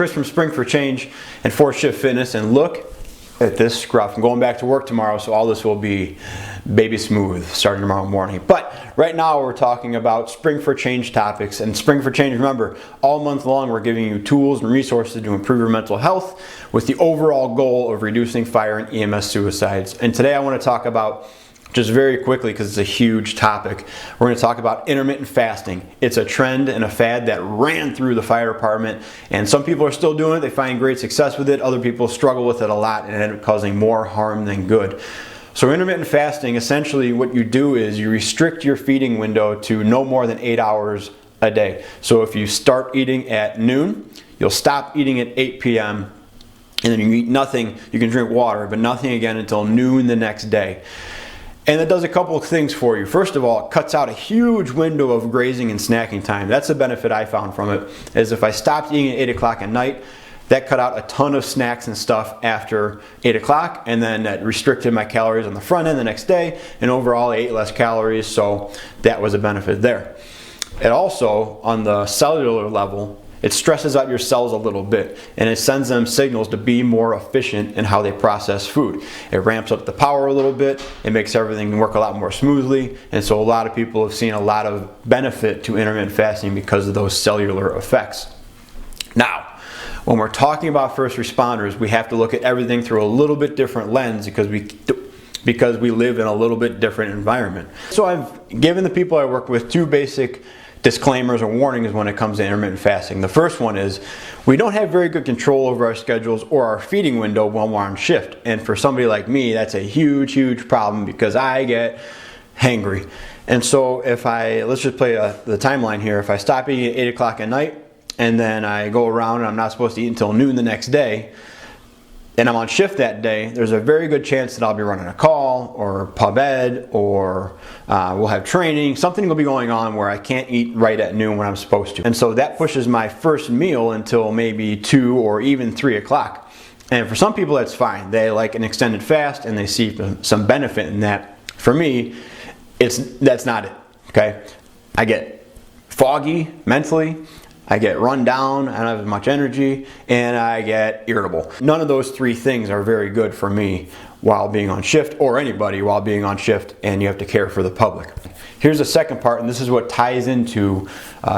Chris from Spring for Change and 4Shift Fitness, and look at this scruff. I'm going back to work tomorrow, so all this will be baby smooth starting tomorrow morning. But right now we're talking about Spring for Change topics. And Spring for Change, remember, all month long we're giving you tools and resources to improve your mental health with the overall goal of reducing fire and EMS suicides. And today I want to talk about, just very quickly because it's a huge topic, we're going to talk about intermittent fasting. It's a trend and a fad that ran through the fire department, and some people are still doing it. They find great success with it. Other people struggle with it a lot and end up causing more harm than good. So intermittent fasting, essentially what you do is you restrict your feeding window to no more than 8 hours a day. So if you start eating at noon, you'll stop eating at 8 p.m. and then you eat nothing. You can drink water, but nothing again until noon the next day. And it does a couple of things for you. First of all, it cuts out a huge window of grazing and snacking time. That's the benefit I found from it, is if I stopped eating at 8 o'clock at night, that cut out a ton of snacks and stuff after 8 o'clock, and then that restricted my calories on the front end the next day, and overall I ate less calories, so that was a benefit there. It also, on the cellular level, it stresses out your cells a little bit, and it sends them signals to be more efficient in how they process food. It ramps up the power a little bit, it makes everything work a lot more smoothly, and so a lot of people have seen a lot of benefit to intermittent fasting because of those cellular effects. Now, when we're talking about first responders, we have to look at everything through a little bit different lens because we live in a little bit different environment. So I've given the people I work with two basic disclaimers or warnings when it comes to intermittent fasting. The first one is we don't have very good control over our schedules or our feeding window when we're on shift. And for somebody like me, that's a huge, huge problem because I get hangry. And so if let's just play the timeline here. If I stop eating at 8 o'clock at night and then I go around and I'm not supposed to eat until noon the next day, and I'm on shift that day, there's a very good chance that I'll be running a call or pub ed, or we'll have training. Something will be going on where I can't eat right at noon when I'm supposed to. And so that pushes my first meal until maybe 2 or even 3 o'clock. And for some people that's fine. They like an extended fast and they see some benefit in that. For me, that's not it, okay? I get foggy mentally, I get run down, I don't have as much energy, and I get irritable. None of those three things are very good for me while being on shift, or anybody while being on shift, and you have to care for the public. Here's the second part, and this is what ties into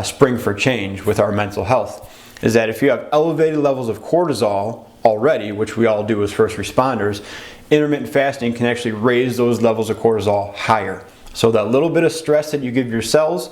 Spring for Change with our mental health, is that if you have elevated levels of cortisol already, which we all do as first responders, intermittent fasting can actually raise those levels of cortisol higher. So that little bit of stress that you give your cells,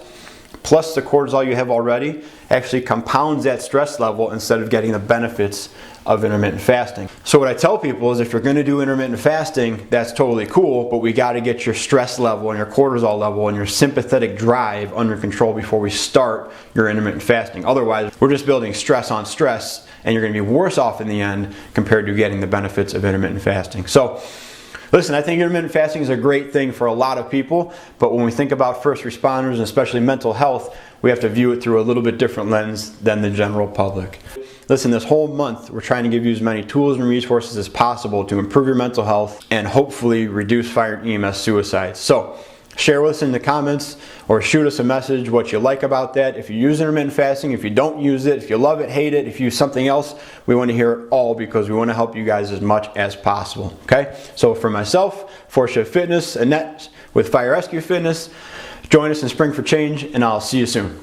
plus the cortisol you have already, actually compounds that stress level instead of getting the benefits of intermittent fasting. So what I tell people is if you're going to do intermittent fasting, that's totally cool, but we got to get your stress level and your cortisol level and your sympathetic drive under control before we start your intermittent fasting. Otherwise, we're just building stress on stress, and you're going to be worse off in the end compared to getting the benefits of intermittent fasting. So listen, I think intermittent fasting is a great thing for a lot of people, but when we think about first responders and especially mental health, we have to view it through a little bit different lens than the general public. Listen, this whole month we're trying to give you as many tools and resources as possible to improve your mental health and hopefully reduce fire and EMS suicides. So share with us in the comments or shoot us a message what you like about that. If you use intermittent fasting, if you don't use it, if you love it, hate it, if you use something else, we want to hear it all because we want to help you guys as much as possible. Okay? So for myself, 4Shift Fitness, Annette with Fire Rescue Fitness, join us in Spring for Change, and I'll see you soon.